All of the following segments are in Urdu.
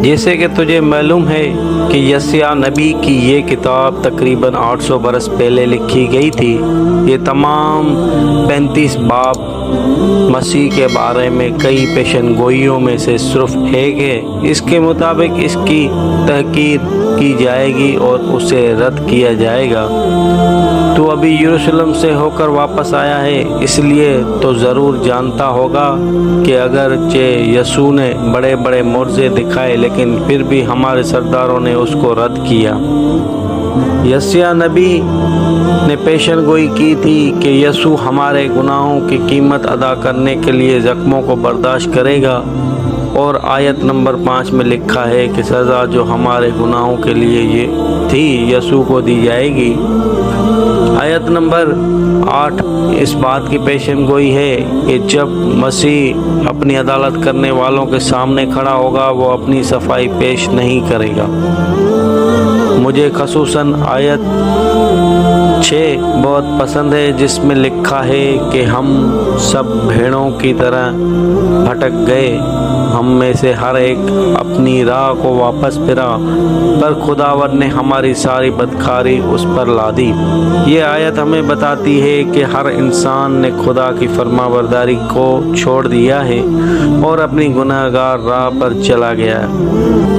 جیسے کہ تجھے معلوم ہے کہ یسیع نبی کی یہ کتاب تقریباً 800 برس پہلے لکھی گئی تھی۔ یہ تمام 35 باب مسیح کے بارے میں کئی پیشن گوئیوں میں سے صرف ایک ہے۔ اس کے مطابق اس کی تحقیر کی جائے گی اور اسے رد کیا جائے گا۔ تو ابھی یروشلم سے ہو کر واپس آیا ہے، اس لیے تو ضرور جانتا ہوگا کہ اگرچہ یسوع نے بڑے بڑے معجزے دکھائے لیکن پھر بھی ہمارے سرداروں نے اس کو رد کیا۔ یسیع نبی نے پیشن گوئی کی تھی کہ یسوع ہمارے گناہوں کی قیمت ادا کرنے کے لیے زخموں کو برداشت کرے گا، اور آیت نمبر 5 میں لکھا ہے کہ سزا جو ہمارے گناہوں کے لیے یہ تھی یسوع کو دی جائے گی۔ آیت نمبر 8 اس بات کی پیشن گوئی ہے کہ جب مسیح اپنی عدالت کرنے والوں کے سامنے کھڑا ہوگا وہ اپنی صفائی پیش نہیں کرے گا۔ مجھے خصوصاً آیت 6 بہت پسند ہے جس میں لکھا ہے کہ ہم سب بھیڑوں کی طرح بھٹک گئے، ہم میں سے ہر ایک اپنی راہ کو واپس پھرا، پر خداوند نے ہماری ساری بدکاری اس پر لا دی۔ یہ آیت ہمیں بتاتی ہے کہ ہر انسان نے خدا کی فرما برداری کو چھوڑ دیا ہے اور اپنی گناہ گار راہ پر چلا گیا ہے،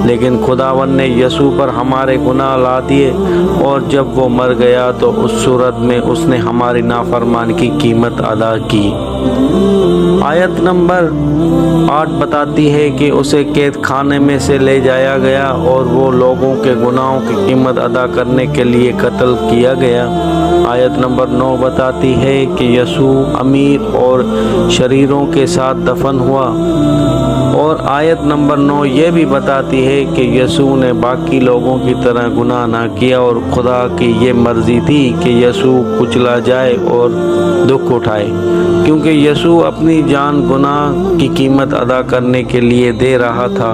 لیکن خداوند نے یسوع پر ہمارے گناہ لا دیے، اور جب وہ مر گیا تو اس صورت میں اس نے ہماری نافرمانی کی قیمت ادا کی۔ آیت نمبر 8 بتاتی ہے کہ اسے قید خانے میں سے لے جایا گیا اور وہ لوگوں کے گناہوں کی قیمت ادا کرنے کے لیے قتل کیا گیا۔ آیت نمبر 9 بتاتی ہے کہ یسوع امیر اور شریروں کے ساتھ دفن ہوا، اور آیت نمبر 9 یہ بھی بتاتی ہے کہ یسوع نے باقی لوگوں کی طرح گناہ نہ کیا، اور خدا کی یہ مرضی تھی کہ یسوع کچلا جائے اور دکھ اٹھائے، کیونکہ یسوع اپنی جان گناہ کی قیمت ادا کرنے کے لیے دے رہا تھا۔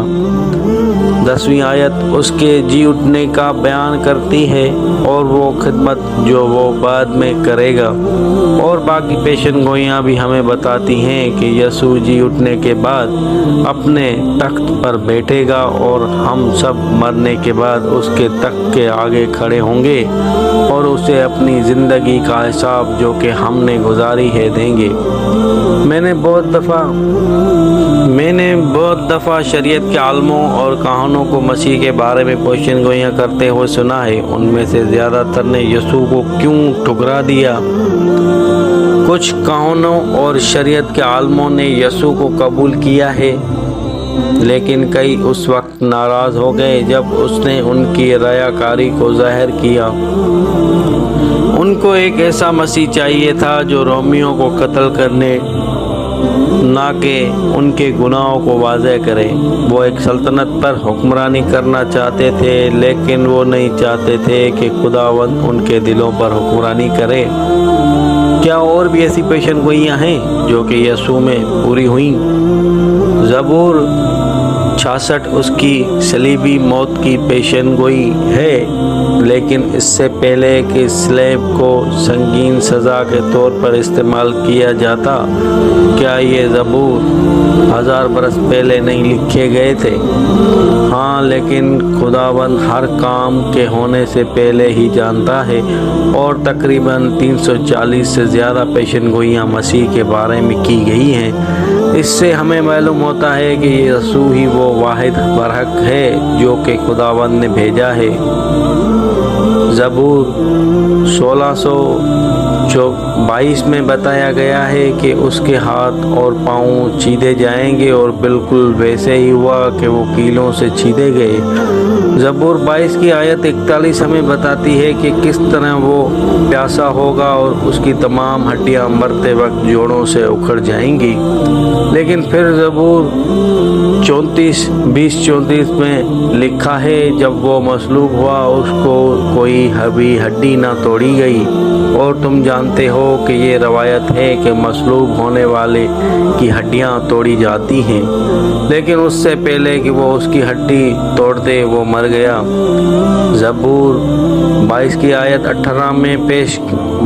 10ویں آیت اس کے جی اٹھنے کا بیان کرتی ہے اور وہ خدمت جو وہ بعد میں کرے گا، اور باقی پیشن گوئیاں بھی ہمیں بتاتی ہیں کہ یسوع جی اٹھنے کے بعد اپنے تخت پر بیٹھے گا اور ہم سب مرنے کے بعد اس کے تخت کے آگے کھڑے ہوں گے اور اسے اپنی زندگی کا حساب جو کہ ہم نے گزاری ہے دیں گے۔ میں نے بہت دفعہ شریعت کے عالموں اور کہانوں کو مسیح کے بارے میں پیشن گوئیاں کرتے ہوئے سنا ہے۔ ان میں سے زیادہ تر نے یسوع کو کیوں ٹھکرا دیا؟ کچھ کہانوں اور شریعت کے عالموں نے یسوع کو قبول کیا ہے، لیکن کئی اس وقت ناراض ہو گئے جب اس نے ان کی ریاکاری کو ظاہر کیا۔ ان کو ایک ایسا مسیح چاہیے تھا جو رومیوں کو قتل کرنے نہ کہ ان کے گناہوں کو واضح کرے۔ وہ ایک سلطنت پر حکمرانی کرنا چاہتے تھے، لیکن وہ نہیں چاہتے تھے کہ خداوند ان کے دلوں پر حکمرانی کرے۔ کیا اور بھی ایسی پیشن گوئیاں ہیں جو کہ یسوع میں پوری ہوئیں؟ زبور 66 اس کی صلیبی موت کی پیشن گوئی ہے، لیکن اس سے پہلے کہ صلیب کو سنگین سزا کے طور پر استعمال کیا جاتا، کیا یہ زبور 1000 برس پہلے نہیں لکھے گئے تھے؟ ہاں، لیکن خداوند ہر کام کے ہونے سے پہلے ہی جانتا ہے، اور تقریباً 340 سے زیادہ پیشن گوئیاں مسیح کے بارے میں کی گئی ہیں۔ اس سے ہمیں معلوم ہوتا ہے کہ یسوع ہی وہ واحد برحق ہے جو کہ خداوند نے بھیجا ہے۔ زبور 1622 میں بتایا گیا ہے کہ اس کے ہاتھ اور پاؤں چیدے جائیں گے، اور بالکل ویسے ہی ہوا کہ وہ کیلوں سے چیدے گئے۔ زبور 22 کی آیت 41 ہمیں بتاتی ہے کہ کس طرح وہ پیاسا ہوگا اور اس کی تمام ہڈیاں مرتے وقت جوڑوں سے اکھڑ جائیں گی۔ لیکن پھر زبور 20:34 میں لکھا ہے جب وہ مصلوب ہوا اس کو کوئی ہڈی نہ توڑی گئی، اور تم جانتے ہو کہ یہ روایت ہے کہ مصلوب ہونے والے کی ہڈیاں توڑی جاتی ہیں۔ لیکن اس سے پہلے کہ وہ اس کی ہڈی توڑ دے وہ مر گیا۔ زبور 22 کی آیت 18 میں پیش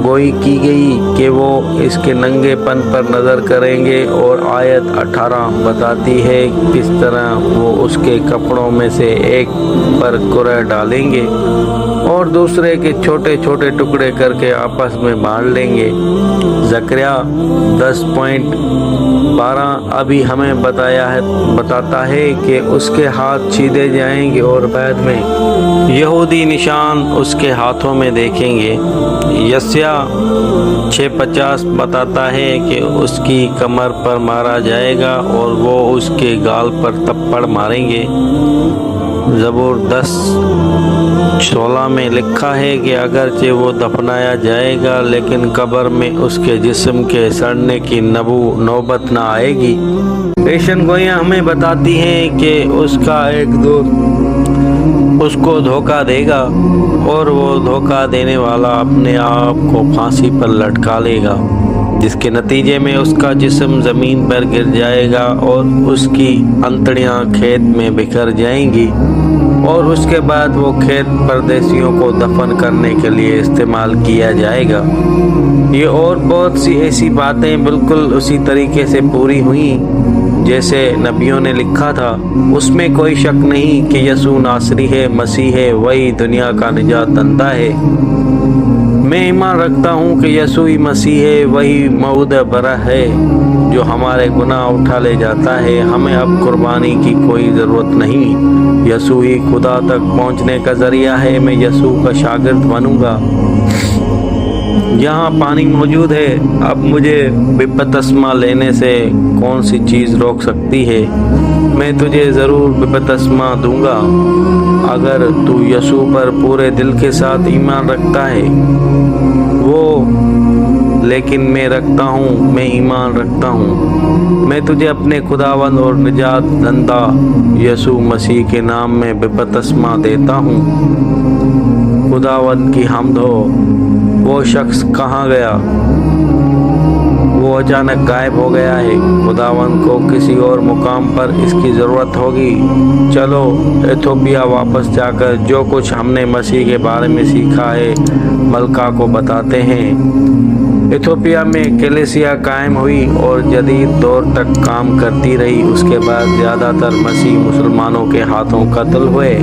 گوئی کی گئی کہ وہ اس کے ننگے پن پر نظر کریں گے، اور آیت 18 بتاتی ہے کس طرح وہ اس کے کپڑوں میں سے ایک پر کرہ ڈالیں گے اور دوسرے کے چھوٹے چھوٹے ٹکڑے کر کے آپس میں بانٹ لیں گے۔ زکریا 10.12 ابھی ہمیں بتاتا ہے کہ اس کے ہاتھ چھیدے جائیں گے اور بعد میں یہودی نشان اس کے ہاتھوں میں دیکھیں گے۔ یسیہ 6:50 بتاتا ہے کہ اس کی کمر پر مارا جائے گا اور وہ اس کے گال پر تھپڑ ماریں گے۔ زبور 10:16 میں لکھا ہے کہ اگرچہ وہ دفنایا جائے گا لیکن قبر میں اس کے جسم کے سڑنے کی نوبت نہ آئے گی۔ پیشن گوئیاں ہمیں بتاتی ہیں کہ اس کا ایک دوست اس کو دھوکہ دے گا اور وہ دھوکہ دینے والا اپنے آپ کو پھانسی پر لٹکا لے گا، جس کے نتیجے میں اس کا جسم زمین پر گر جائے گا اور اس کی انتڑیاں کھیت میں بکھر جائیں گی، اور اس کے بعد وہ کھیت پردیسیوں کو دفن کرنے کے لیے استعمال کیا جائے گا۔ یہ اور بہت سی ایسی باتیں بالکل اسی طریقے سے پوری ہوئیں جیسے نبیوں نے لکھا تھا۔ اس میں کوئی شک نہیں کہ یسوع ناصری ہے، مسیح ہے، وہی دنیا کا نجات دہندہ ہے۔ میں ایمان رکھتا ہوں کہ یسوع مسیح ہے، وہی موعود برہ ہے جو ہمارے گناہ اٹھا لے جاتا ہے۔ ہمیں اب قربانی کی کوئی ضرورت نہیں، یسوع ہی خدا تک پہنچنے کا ذریعہ ہے۔ میں یسوع کا شاگرد بنوں گا۔ یہاں پانی موجود ہے، اب مجھے بپتسمہ لینے سے کون سی چیز روک سکتی ہے؟ میں تجھے ضرور بپتسمہ دوں گا اگر تو یسوع پر پورے دل کے ساتھ ایمان رکھتا ہے۔ لیکن میں ایمان رکھتا ہوں۔ میں تجھے اپنے خداوند اور نجات دہندہ یسوع مسیح کے نام میں بپتسمہ دیتا ہوں۔ خداوند کی حمد ہو۔ وہ شخص کہاں گیا؟ وہ اچانک غائب ہو گیا ہے۔ خداوند کو کسی اور مقام پر اس کی ضرورت ہوگی۔ چلو ایتھوپیا واپس جا کر جو کچھ ہم نے مسیح کے بارے میں سیکھا ہے ملکہ کو بتاتے ہیں۔ ایتھوپیا میں کلیسیا قائم ہوئی اور جدید دور تک کام کرتی رہی۔ اس کے بعد زیادہ تر مسیح مسلمانوں کے ہاتھوں قتل ہوئے۔